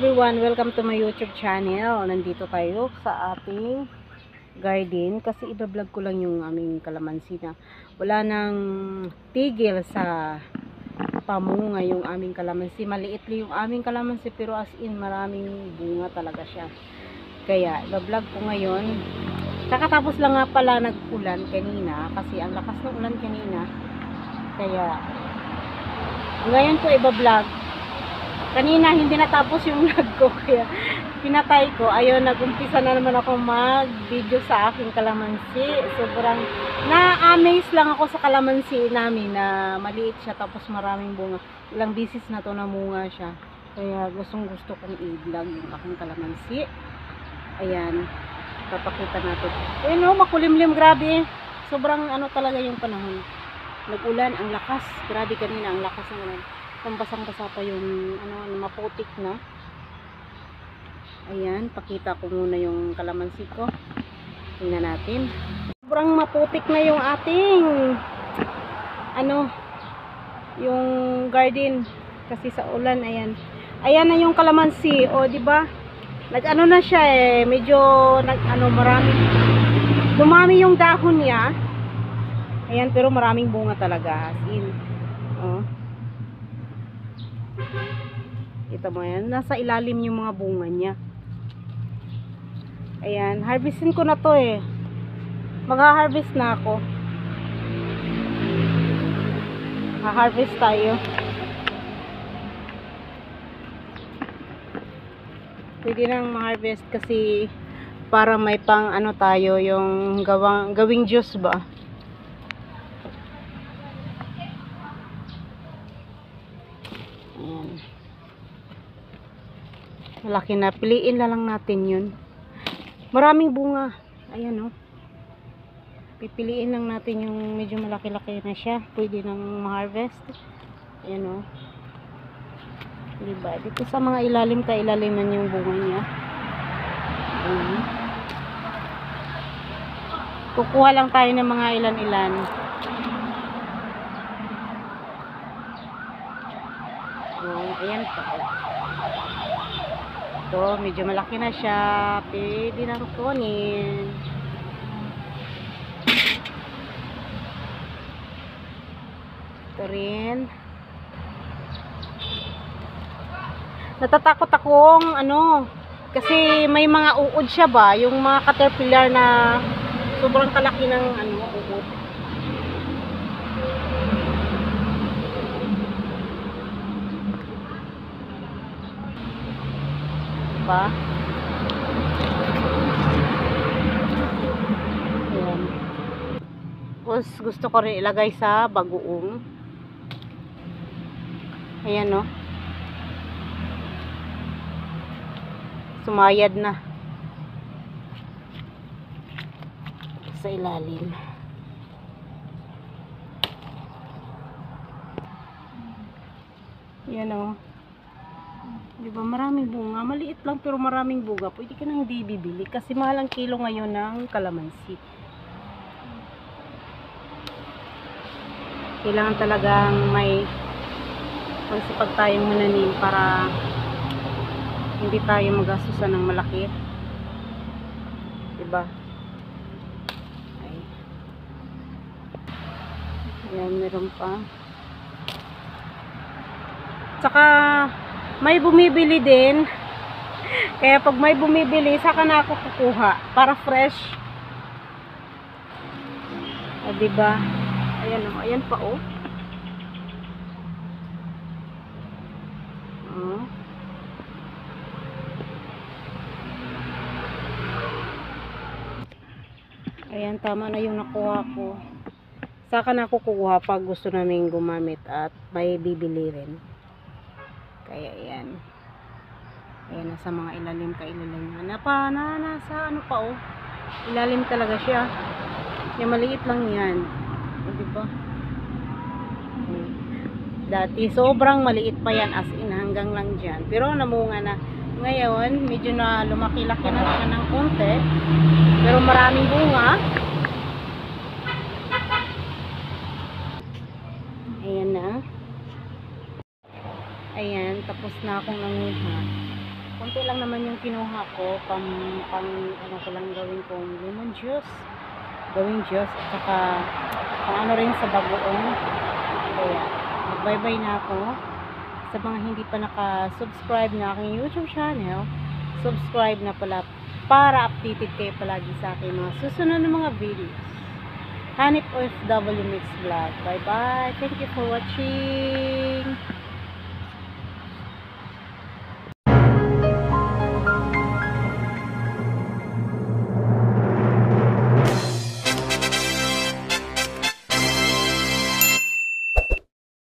everyone, welcome to my YouTube channel. Nandito tayo sa ating garden kasi iba-vlog ko lang yung aming kalamansi na wala nang tigil sa pamunga yung aming kalamansi. Maliit lang yung aming kalamansi pero as in maraming bunga talaga siya. Kaya iba-vlog ko ngayon. Kakatapos lang nga pala nag-ulan kanina kasi ang lakas ng ulan kanina. Kaya ngayon ko iba-vlog. Kanina hindi natapos yung vlog ko kaya pinatay ko. Ayun, nag-umpisa na naman ako mag-video sa aking kalamansi. Sobrang na-amaze lang ako sa kalamansi namin na maliit siya tapos maraming bunga. Ilang bisis na to namunga siya. Kaya gustong gusto kong i-vlog yung aking kalamansi. Ayan, papakita natin. Ayun, makulimlim, grabe. Sobrang ano talaga yung panahon. Nag-ulan, ang lakas. Grabe kanina, ang lakas ng ulan. Basang-basa pa yung ano, maputik na. Ayan, pakita ko muna yung kalamansi ko. Tingnan natin. Sobrang maputik na yung ating ano, yung garden kasi sa ulan. Ayan. Ayan na yung kalamansi, o di ba? Nag-ano na siya medyo nag-ano, marami. Dumami yung dahon niya. Ayan, pero maraming bunga talaga. As in, oh. Ito mo yan, nasa ilalim yung mga bunga niya. Ayan, harvestin ko na to Magha-harvest na ako. Ha-harvest tayo. Pwede nang ma-harvest kasi para may pang ano tayo, yung gawing juice ba. Ayan. Malaki na. Piliin na lang natin yun. Maraming bunga. Ayan, pipiliin lang natin yung medyo malaki-laki na siya. Pwede nang ma-harvest. Ayan, diba? Dito sa mga ilalim, kailaliman yung bunga niya. Ayan. Kukuha lang tayo ng mga ilan-ilan. Ayan po. Ito, medyo malaki na siya. Pwede na kunin. Ito rin. Natatakot akong ano, kasi may mga uod siya ba, yung mga caterpillar na sobrang kalaki ng ano, uod. Diba? Ayan. Tapos gusto ko rin ilagay sa bagoong. Ayan, sumayad na sa ilalim. Yan, diba, maraming bunga. Maliit lang pero maraming bunga. Pwede ka nang di bibili kasi mahal ang kilo ngayon ng kalamansi. Kailangan talagang may magsipag tayong mananim para hindi tayo magastusan ng malaki. Diba? Ay. Ayan, meron pa. Tsaka may bumibili din. Kaya pag may bumibili, saka na ako kukuha para fresh. Diba? Ayan, ayan pa, Ayan, tama na yung nakuha ko. Saka na ako kukuha pag gusto namin gumamit at may bibili rin. Kaya ayan. Ayan, nasa mga ilalim ka-ilalim na. Nasa ano pa, ilalim talaga siya. Yung maliit lang yan. Diba? Dati, sobrang maliit pa yan as in hanggang lang dyan. Pero namunga na. Ngayon, medyo na lumaki-laki na siya ng konti. Pero maraming bunga. Ayan na. Ayan, tapos na akong nanguha. Konti lang naman yung kinuha ko. Pang ano ko lang gawin kong lemon juice. Gawing juice. At saka, pang ano rin sa bagoong. Kaya, mag-bye-bye na ako. Sa mga hindi pa naka-subscribe na aking YouTube channel, subscribe na pala para updated kayo palagi sa aking mga susunod na mga videos. Hanip OFW Mix Vlog. Bye-bye. Thank you for watching.